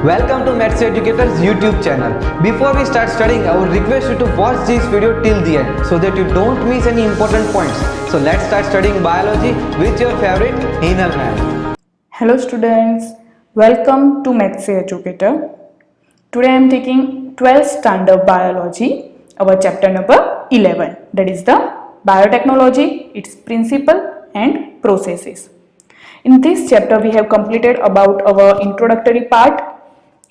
Welcome to Maths Educators YouTube channel. Before we start studying, I would request you to watch this video till the end so that you don't miss any important points. So let's start studying biology with your favorite Hinal ma'am. Hello students, welcome to Maths Educator. Today I am taking 12th standard biology, our chapter number 11, that is the biotechnology, its principle and processes. In this chapter we have completed about our introductory part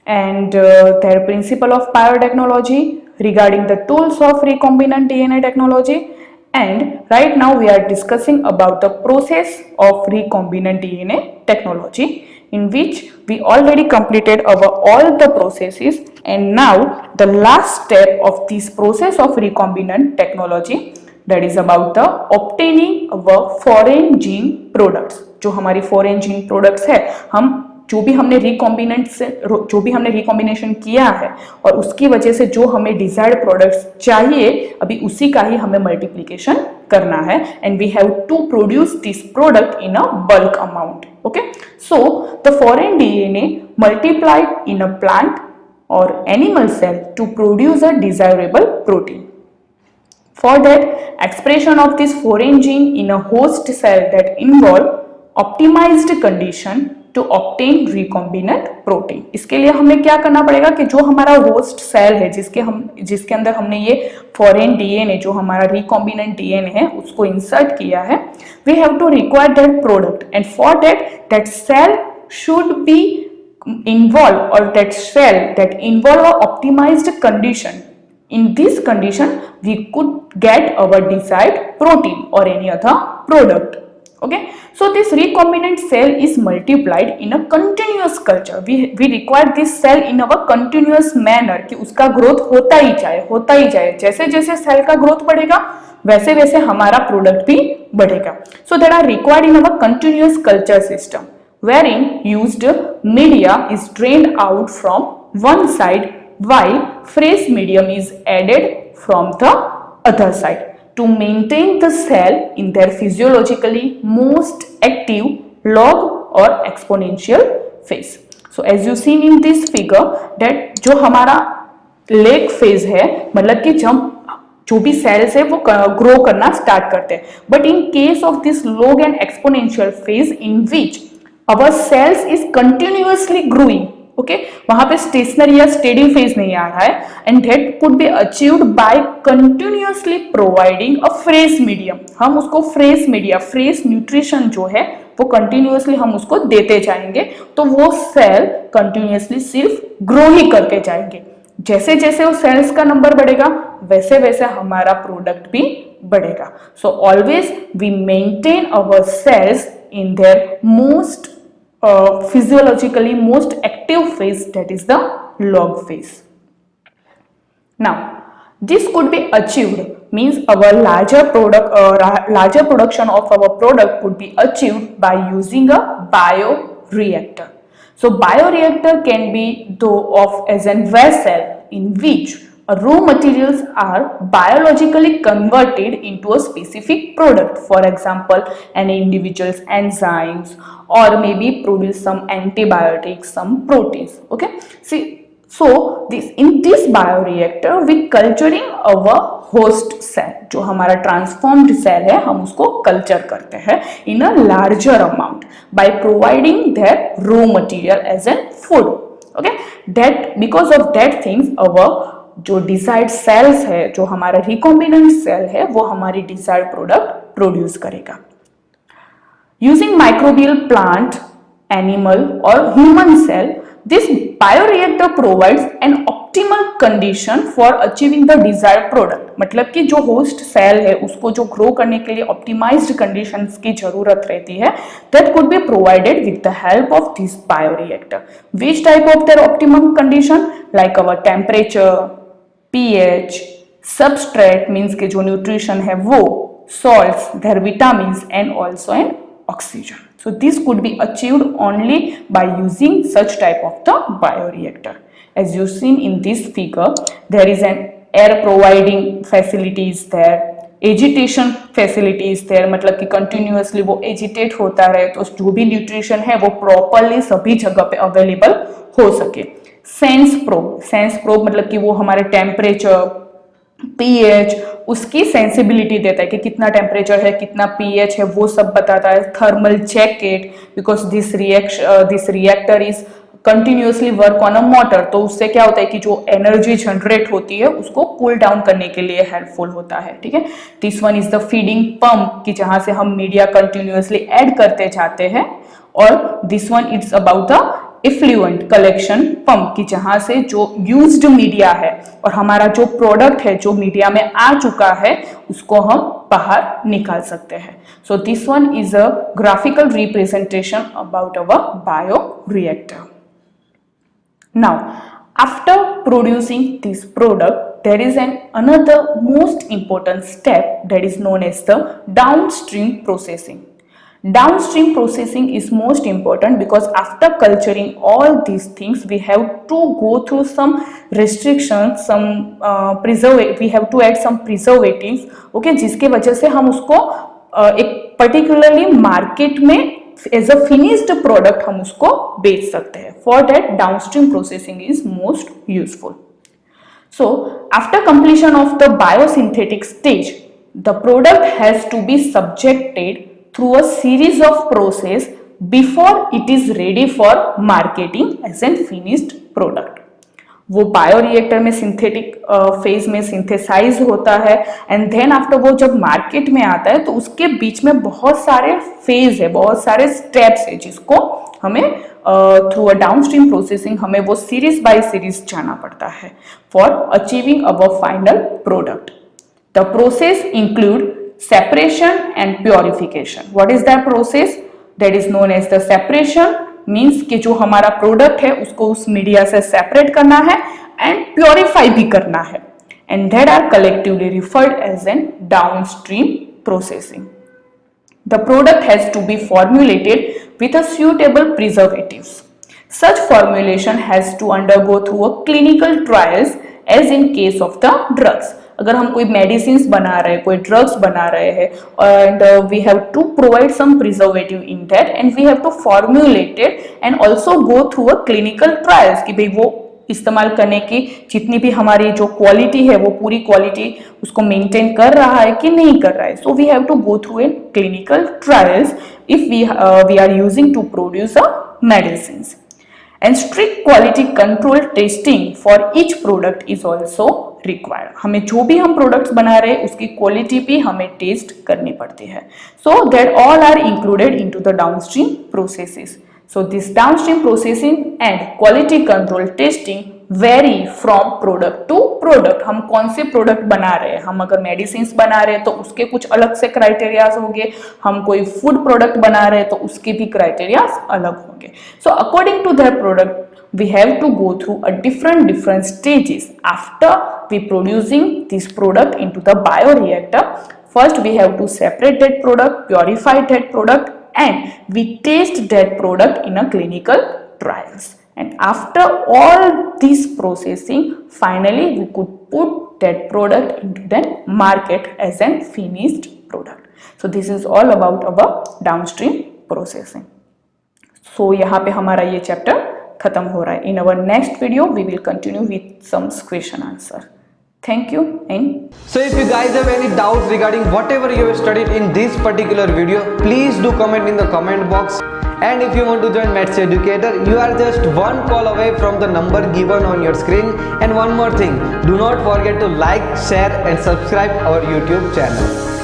and their principle of biotechnology, regarding the tools of recombinant DNA technology, and right now we are discussing about the process of recombinant DNA technology, in which we already completed all the processes, and now the last step of this process of recombinant technology, that is about the obtaining our foreign gene products. जो हमारी foreign gene products है, हम जो भी हमने recombination किया है और उसकी वजह से जो हमें डिजायर्ड प्रोडक्ट्स चाहिए, अभी उसी का ही हमें मल्टीप्लिकेशन करना है, and we have to produce this product in a bulk amount. Okay, so the foreign DNA multiplied in a plant or animal cell to produce a desirable protein. For that, expression of this foreign gene in a host cell that involve optimized condition to obtain recombinant protein. इसके लिए हमें क्या करना पड़ेगा कि जो हमारा host cell है जिसके अंदर हमने ये फॉरेन डीएनए, जो हमारा रिकॉम्बिनेंट डीएनए है, उसको इंसर्ट किया है, we have to require that product, and for that cell should be involved, or that cell that involve a optimized condition. In this condition, we could get our desired protein or any other product. Okay, so this recombinant cell is multiplied in a continuous culture. We require this cell in our continuous manner कि उसका growth होता ही जाए. जैसे जैसे cell का growth बढ़ेगा वैसे वैसे हमारा प्रोडक्ट भी बढ़ेगा. So that are required in our continuous culture system, wherein used media is drained out from one side while fresh medium is added from the other side to maintain the cell in their physiologically most active log or exponential phase. So as you seen in this figure that जो हमारा lag phase है, मतलब कि जब जो भी sales है वो ग्रो करना स्टार्ट करते हैं, but in case of this log and exponential phase in which our sales is continuously growing. Okay, वहां पे स्टेशनरी या स्टेडी फेज नहीं आ रहा है, and that could be achieved by continuously providing a fresh medium. हम उसको fresh media, fresh nutrition जो है वो कंटिन्यूअसली हम उसको देते जाएंगे, तो वो सेल कंटिन्यूअसली सिर्फ ग्रो ही करके जाएंगे. जैसे जैसे वो सेल्स का नंबर बढ़ेगा वैसे वैसे हमारा प्रोडक्ट भी बढ़ेगा. So always we maintain our sales in their most physiologically most active phase, that is the log phase. Now this could be achieved, means our larger production of our product could be achieved by using a bioreactor. So bioreactor can be thought of as a vessel in which raw materials are biologically converted into a specific product. For example, an individual's enzymes, or maybe produce some antibiotics, some proteins. Okay, see, so in this bioreactor we culturing our host cell, जो हमारा transformed cell है, हम उसको culture करते हैं in a larger amount by providing their raw material as a food. Okay, that because of that things our जो desired cells है, जो हमारा रिकॉम्बिनेंट सेल है, वो हमारी डिजायर्ड प्रोडक्ट प्रोड्यूस करेगा. यूजिंग माइक्रोबियल प्लांट, एनिमल और human cell, this bioreactor provides an optimal condition for achieving the desired product. मतलब कि जो होस्ट सेल है उसको जो ग्रो करने के लिए ऑप्टिमाइज्ड कंडीशंस की जरूरत रहती है, that could be provided with the help of this bioreactor. Which type of their optimum condition, like our temperature, pH, substrate means के जो न्यूट्रिशन है वो, salts, their vitamins and also an oxygen. So this could be achieved only by using such type of the bioreactor. As you seen in this figure, there is an air providing facilities there, agitation facilities there, मतलब कि continuously वो agitate होता रहे तो जो भी nutrition है वो properly सभी जगह पे available हो सके. सेंस प्रोब मतलब कि वो हमारे टेम्परेचर, पीएच, उसकी सेंसिबिलिटी देता है कि कितना टेम्परेचर है, कितना पीएच है, वो सब बताता है। Thermal jacket, because this reactor is continuously work on a motor, तो उससे क्या होता है कि जो एनर्जी जनरेट होती है उसको कूल डाउन करने के लिए हेल्पफुल होता है, ठीक है। This one is the feeding pump, कि जहां से हम मीडिया कंटिन्यूअसली ऐड करते जाते हैं। और this one it's about the effluent collection pump, की जहां से जो यूज्ड मीडिया है और हमारा जो प्रोडक्ट है जो मीडिया में आ चुका है उसको हम बाहर निकाल सकते हैं। So this one is a graphical representation about our bioreactor. Now, after producing this product, there is another most important step that is known as the downstream processing. Downstream processing is most important because after culturing all these things, we have to go through some restrictions, we have to add some preservatives, okay, जिसके वजह से हम उसको एक particularly market में as a finished product हम उसको बेच सकते हैं। For that downstream processing is most useful. So after completion of the biosynthetic stage, the product has to be subjected through a series of process before it is ready for marketing as an finished product. वो bioreactor में synthetic phase में synthesize होता है and then after वो जब market में आता है तो उसके बीच में बहुत सारे फेज है, बहुत सारे स्टेप्स है, जिसको हमें थ्रू अ डाउनस्ट्रीम प्रोसेसिंग हमें वो सीरीज बाय सीरीज जाना पड़ता है for achieving our final product. The process include separation and purification. What is that process? That is known as the separation, means कि जो हमारा प्रोडक्ट है उसको उस मीडिया से सेपरेट करना है एंड प्योरीफाई भी करना है, and that are collectively referred as an downstream processing. The product has to be formulated with a suitable preservatives. Such formulation has to undergo through a clinical trials as in case of the drugs. अगर हम कोई medicine बना रहे हैं, कोई drugs बना रहे हैं, and we have to provide some preservative in that and we have to formulate it and also go through a clinical trials, कि भाई वो इस्तेमाल करने की जितनी भी हमारी जो क्वालिटी है वो पूरी क्वालिटी उसको मेंटेन कर रहा है कि नहीं कर रहा है। So we have to go through in clinical trials if we are using to produce a medicines, and strict quality control testing for each product is also required. हमें जो भी हम प्रोडक्ट्स बना रहे हैं उसकी क्वालिटी भी हमें टेस्ट करनी पड़ती है। So that all are included into the downstream processes. So this downstream processing and quality control testing vary from product to product. हम कौन से प्रोडक्ट बना रहे हैं, हम अगर मेडिसिन बना रहे हैं तो उसके कुछ अलग से क्राइटेरियाज होंगे, हम कोई फूड प्रोडक्ट बना रहे हैं तो उसके भी क्राइटेरियाज अलग होंगे। So according to that product we have to go through a different stages after we producing this product into the bioreactor. First we have to separate that product, purify that product, and we test that product in a clinical trials, and after all this processing finally we could put that product into the market as a finished product. So this is all about our downstream processing. So यहाँ पे हमारा ये chapter खत्म हो रहा है। In our next video we will continue with some question answer. Thank you. And so if you guys have any doubts regarding whatever you have studied in this particular video, please do comment in the comment box. And if you want to join Maths Educator, you are just one call away from the number given on your screen. And one more thing, do not forget to like, share and subscribe our YouTube channel.